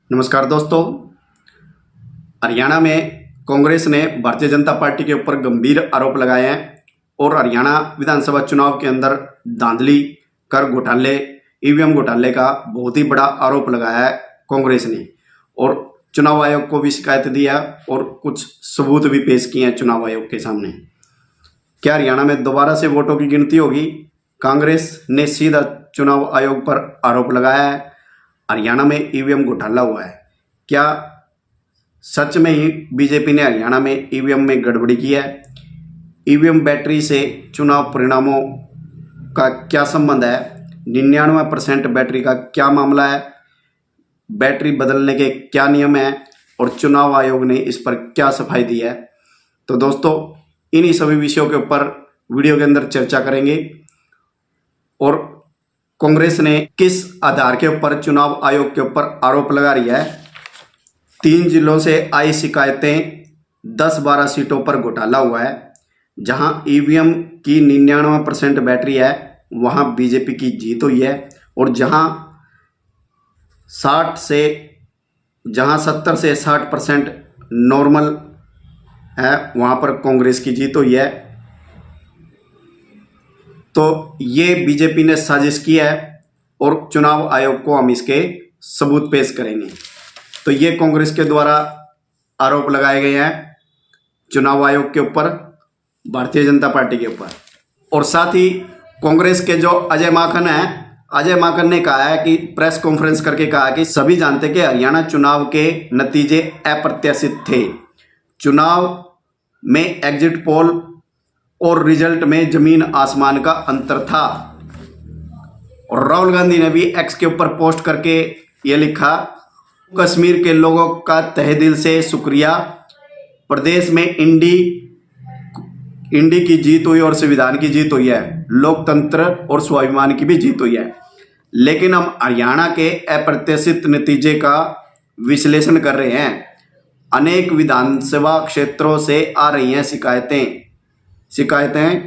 नमस्कार दोस्तों। हरियाणा में कांग्रेस ने भारतीय जनता पार्टी के ऊपर गंभीर आरोप लगाए हैं और हरियाणा विधानसभा चुनाव के अंदर धांधली कर घोटाले ईवीएम घोटाले का बहुत ही बड़ा आरोप लगाया है कांग्रेस ने और चुनाव आयोग को भी शिकायत दी है और कुछ सबूत भी पेश किए हैं चुनाव आयोग के सामने। क्या हरियाणा में दोबारा से वोटों की गिनती होगी? कांग्रेस ने सीधा चुनाव आयोग पर आरोप लगाया है हरियाणा में ईवीएम घोटाला हुआ है। क्या सच में ही बीजेपी ने हरियाणा में ईवीएम में गड़बड़ी की है? ईवीएम बैटरी से चुनाव परिणामों का क्या संबंध है? 99% बैटरी का क्या मामला है? बैटरी बदलने के क्या नियम हैं और चुनाव आयोग ने इस पर क्या सफाई दी है? तो दोस्तों, इन्हीं सभी विषयों के ऊपर वीडियो के अंदर चर्चा करेंगे और कांग्रेस ने किस आधार के ऊपर चुनाव आयोग के ऊपर आरोप लगा रही है। 3 जिलों से आई शिकायतें, 10-12 सीटों पर घोटाला हुआ है। जहां ईवीएम की 99% बैटरी है वहां बीजेपी की जीत हुई है और जहां 70 से 60% नॉर्मल है वहां पर कांग्रेस की जीत हुई है। तो ये बीजेपी ने साजिश की है और चुनाव आयोग को हम इसके सबूत पेश करेंगे। तो ये कांग्रेस के द्वारा आरोप लगाए गए हैं चुनाव आयोग के ऊपर, भारतीय जनता पार्टी के ऊपर। और साथ ही कांग्रेस के जो अजय माकन हैं, अजय माकन ने कहा है कि प्रेस कॉन्फ्रेंस करके कहा कि सभी जानते कि हरियाणा चुनाव के नतीजे अप्रत्याशित थे। चुनाव में एग्जिट पोल और रिजल्ट में जमीन आसमान का अंतर था। और राहुल गांधी ने भी एक्स के ऊपर पोस्ट करके ये लिखा, कश्मीर के लोगों का तहे दिल से शुक्रिया। प्रदेश में इंडी की जीत हुई और संविधान की जीत हुई है, लोकतंत्र और स्वाभिमान की भी जीत हुई है। लेकिन हम हरियाणा के अप्रत्याशित नतीजे का विश्लेषण कर रहे हैं। अनेक विधानसभा क्षेत्रों से आ रही हैं शिकायतें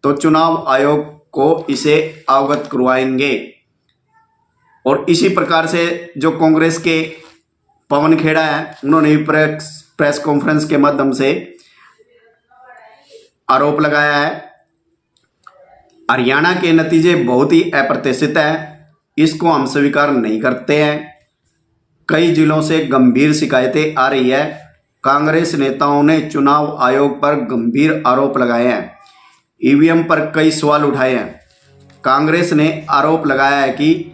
तो चुनाव आयोग को इसे अवगत करवाएंगे। और इसी प्रकार से जो कांग्रेस के पवन खेड़ा है, उन्होंने भी प्रेस कॉन्फ्रेंस के माध्यम से आरोप लगाया है। हरियाणा के नतीजे बहुत ही अप्रत्याशित है, इसको हम स्वीकार नहीं करते हैं। कई जिलों से गंभीर शिकायतें आ रही है। कांग्रेस नेताओं ने चुनाव आयोग पर गंभीर आरोप लगाए हैं, ईवीएम पर कई सवाल उठाए हैं। कांग्रेस ने आरोप लगाया है कि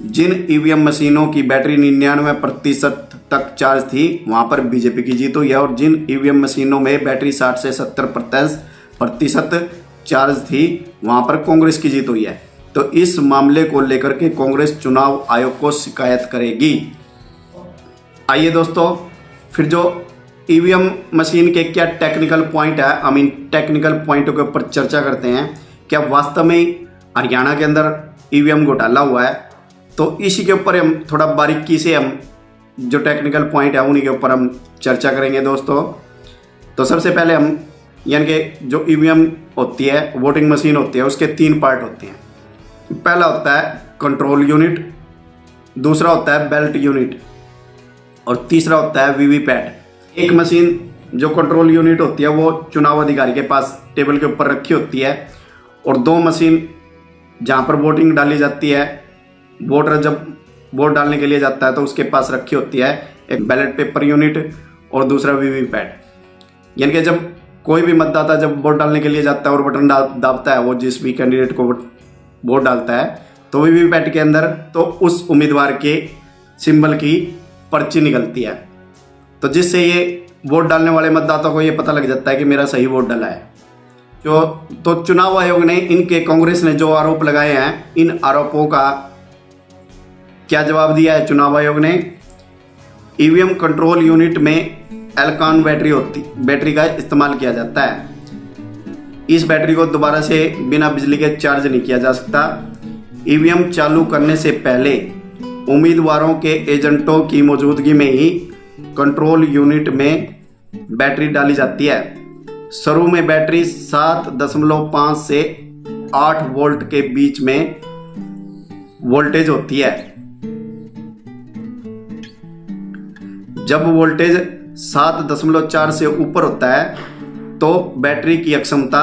जिन ईवीएम मशीनों की बैटरी 99% तक चार्ज थी वहां पर बीजेपी की जीत हुई है और जिन ईवीएम मशीनों में बैटरी 60 से 70% चार्ज थी वहां पर कांग्रेस की जीत हुई है। तो इस मामले को लेकर के कांग्रेस चुनाव आयोग को शिकायत करेगी। आइए दोस्तों, फिर जो ईवीएम मशीन के क्या टेक्निकल पॉइंट है, हम इन टेक्निकल पॉइंटों के ऊपर चर्चा करते हैं। क्या वास्तव में हरियाणा के अंदर ईवीएम घोटाला हुआ है? तो इसी के ऊपर हम थोड़ा बारीकी से हम जो टेक्निकल पॉइंट है उन्हीं के ऊपर हम चर्चा करेंगे दोस्तों। तो सबसे पहले हम यानी कि जो ईवीएम होती है, वोटिंग मशीन होती है, उसके 3 पार्ट होते हैं। पहला होता है कंट्रोल यूनिट, दूसरा होता है बेल्ट यूनिट और तीसरा होता है वीवीपैट। एक मशीन जो कंट्रोल यूनिट होती है वो चुनाव अधिकारी के पास टेबल के ऊपर रखी होती है और 2 मशीन जहाँ पर वोटिंग डाली जाती है, वोटर जब वोट डालने के लिए जाता है तो उसके पास रखी होती है, एक बैलेट पेपर यूनिट और दूसरा वीवीपैट। यानी कि जब कोई भी मतदाता जब वोट डालने के लिए जाता है और बटन दाबता है, वो जिस भी कैंडिडेट को वोट डालता है, तो वीवीपैट के अंदर तो उस उम्मीदवार के सिंबल की पर्ची निकलती है। तो जिससे ये वोट डालने वाले मतदाता को ये पता लग जाता है कि मेरा सही वोट डाला है। तो चुनाव आयोग ने इनके कांग्रेस ने जो आरोप लगाए हैं, इन आरोपों का क्या जवाब दिया है चुनाव आयोग ने? ईवीएम कंट्रोल यूनिट में एल्कान बैटरी का इस्तेमाल किया जाता है। इस बैटरी को दोबारा से बिना बिजली के चार्ज नहीं किया जा सकता। ईवीएम चालू करने से पहले उम्मीदवारों के एजेंटों की मौजूदगी में ही कंट्रोल यूनिट में बैटरी डाली जाती है। शुरू में बैटरी 7.5 से 8 वोल्ट के बीच में वोल्टेज होती है। जब वोल्टेज 7.4 से ऊपर होता है तो बैटरी की अक्षमता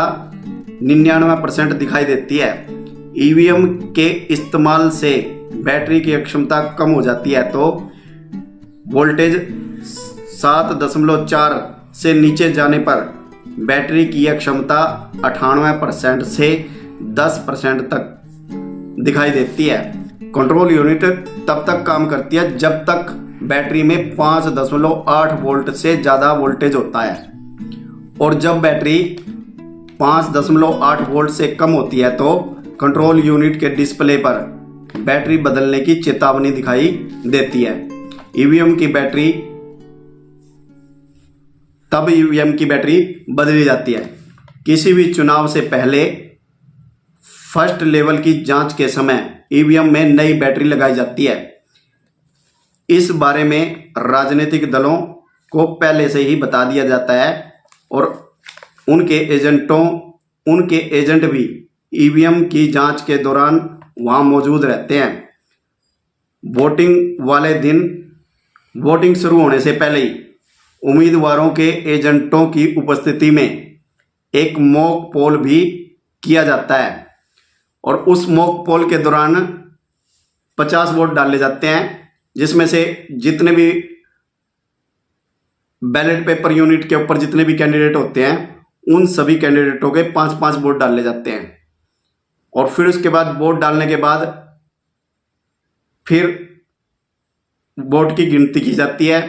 99% दिखाई देती है। ईवीएम के इस्तेमाल से बैटरी की अक्षमता कम हो जाती है तो वोल्टेज 7.4 से नीचे जाने पर बैटरी की अक्षमता 98% से 10% तक दिखाई देती है। कंट्रोल यूनिट तब तक काम करती है जब तक बैटरी में 5.8 वोल्ट से ज़्यादा वोल्टेज होता है, और जब बैटरी 5.8 वोल्ट से कम होती है तो कंट्रोल यूनिट के डिस्प्ले पर बैटरी बदलने की चेतावनी दिखाई देती है। ईवीएम की बैटरी बदली जाती है। किसी भी चुनाव से पहले फर्स्ट लेवल की जांच के समय ईवीएम में नई बैटरी लगाई जाती है। इस बारे में राजनीतिक दलों को पहले से ही बता दिया जाता है और उनके एजेंट भी ईवीएम की जांच के दौरान वहां मौजूद रहते हैं। वोटिंग वाले दिन वोटिंग शुरू होने से पहले ही उम्मीदवारों के एजेंटों की उपस्थिति में एक मॉक पोल भी किया जाता है और उस मॉक पोल के दौरान 50 वोट डाले जाते हैं, जिसमें से जितने भी बैलेट पेपर यूनिट के ऊपर जितने भी कैंडिडेट होते हैं उन सभी कैंडिडेटों के 5-5 वोट डाले जाते हैं। और फिर उसके बाद वोट डालने के बाद फिर वोट की गिनती की जाती है।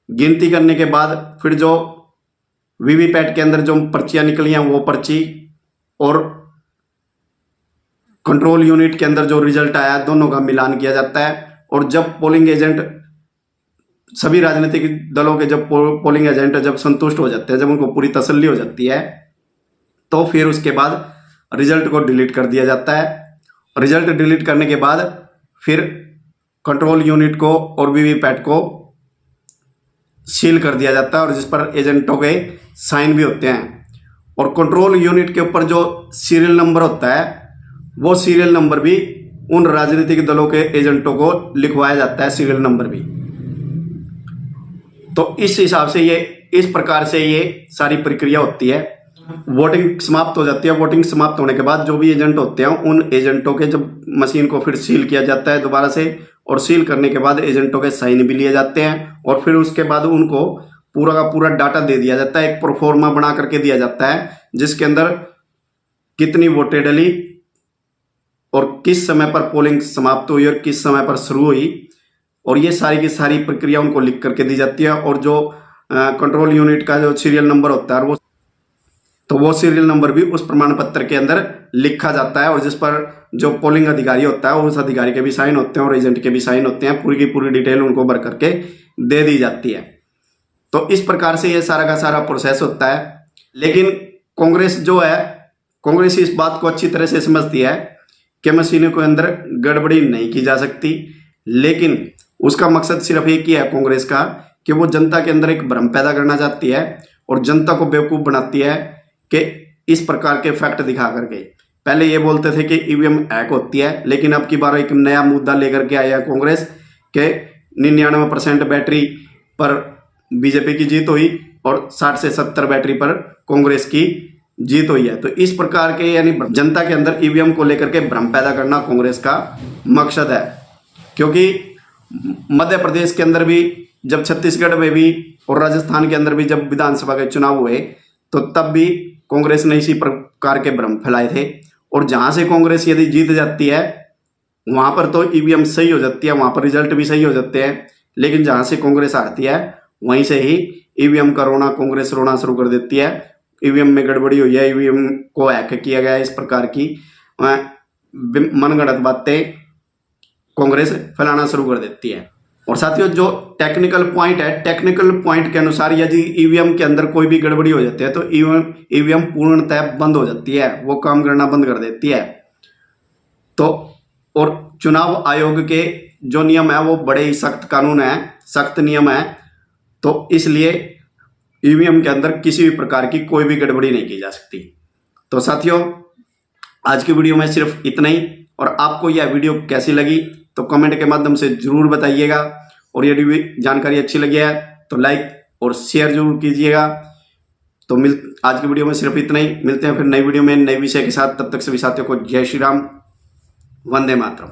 गिनती करने के बाद फिर जो वीवीपैट के अंदर जो पर्चियां निकली हैं वो पर्ची और कंट्रोल यूनिट के अंदर जो रिजल्ट आया दोनों का मिलान किया जाता है। और जब पोलिंग एजेंट सभी राजनीतिक दलों के जब पोलिंग एजेंट जब संतुष्ट हो जाते हैं, जब उनको पूरी तसल्ली हो जाती है, तो फिर उसके बाद रिजल्ट को डिलीट कर दिया जाता है। रिजल्ट डिलीट करने के बाद फिर कंट्रोल यूनिट को और वीवीपैट को सील कर दिया जाता है और जिस पर एजेंटों के साइन भी होते हैं। और कंट्रोल यूनिट के ऊपर जो सीरियल नंबर होता है वो सीरियल नंबर भी उन राजनीतिक दलों के एजेंटों को लिखवाया जाता है, सीरियल नंबर भी। तो इस हिसाब से इस प्रकार से ये सारी प्रक्रिया होती है। वोटिंग समाप्त हो जाती है। वोटिंग समाप्त होने के बाद जो भी एजेंट होते हैं उन एजेंटों के जब मशीन को फिर सील किया जाता है दोबारा से, और सील करने के बाद एजेंटों के साइन भी लिए जाते हैं और फिर उसके बाद उनको पूरा का पूरा डाटा दे दिया जाता है। एक प्रोफॉर्मा बना करके दिया जाता है जिसके अंदर कितनी वोटें डली और किस समय पर पोलिंग समाप्त हुई और किस समय पर शुरू हुई, और ये सारी की सारी प्रक्रिया उनको लिख करके दी जाती है। और जो कंट्रोल यूनिट का जो सीरियल नंबर होता है वो सीरियल नंबर भी उस प्रमाण पत्र के अंदर लिखा जाता है और जिस पर जो पोलिंग अधिकारी होता है उस अधिकारी के भी साइन होते हैं और एजेंट के भी साइन होते हैं। पूरी की पूरी डिटेल उनको भर करके दे दी जाती है। तो इस प्रकार से ये सारा का सारा प्रोसेस होता है। लेकिन कांग्रेस इस बात को अच्छी तरह से समझती है कि मशीनों के अंदर गड़बड़ी नहीं की जा सकती, लेकिन उसका मकसद सिर्फ एक ही है कांग्रेस का कि वो जनता के अंदर एक भ्रम पैदा करना चाहती है और जनता को बेवकूफ़ बनाती है कि इस प्रकार के फैक्ट दिखा करके। पहले ये बोलते थे कि ईवीएम हैक होती है, लेकिन अब की बार एक नया मुद्दा लेकर के आया कांग्रेस के 99% बैटरी पर बीजेपी की जीत हुई और 60 से 70 बैटरी पर कांग्रेस की जीत हुई है। तो इस प्रकार के यानी जनता के अंदर ईवीएम को लेकर के भ्रम पैदा करना कांग्रेस का मकसद है। क्योंकि मध्य प्रदेश के अंदर भी जब, छत्तीसगढ़ में भी और राजस्थान के अंदर भी जब विधानसभा के चुनाव हुए तो तब भी कांग्रेस ने इसी प्रकार के भ्रम फैलाए थे। और जहां से कांग्रेस यदि जीत जाती है वहां पर तो ईवीएम सही हो जाती है, वहां पर रिजल्ट भी सही हो जाते हैं। लेकिन जहां से कांग्रेस हारती है वहीं से ही ईवीएम का रोना कांग्रेस रोना शुरू कर देती है। ईवीएम में गड़बड़ी हुई है, ईवीएम को हैक किया गया है, इस प्रकार की मनगढ़ंत बातें कांग्रेस फैलाना शुरू कर देती है। और साथियों, जो टेक्निकल पॉइंट है, टेक्निकल पॉइंट के अनुसार यदि ईवीएम के अंदर कोई भी गड़बड़ी हो जाती है तो ईवीएम पूर्णतः बंद हो जाती है, वो काम करना बंद कर देती है। तो और चुनाव आयोग के जो नियम है वो बड़े ही सख्त कानून है, सख्त नियम है। तो इसलिए ईवीएम के अंदर किसी भी प्रकार की कोई भी गड़बड़ी नहीं की जा सकती। तो साथियों, आज की वीडियो में सिर्फ इतना ही। और आपको यह वीडियो कैसी लगी तो कमेंट के माध्यम से जरूर बताइएगा। और यदि जानकारी अच्छी लगी है तो लाइक और शेयर जरूर कीजिएगा। तो आज की वीडियो में सिर्फ इतना ही, मिलते हैं फिर नई वीडियो में नए विषय के साथ। तब तक सभी साथियों को जय श्री राम, वंदे मातरम।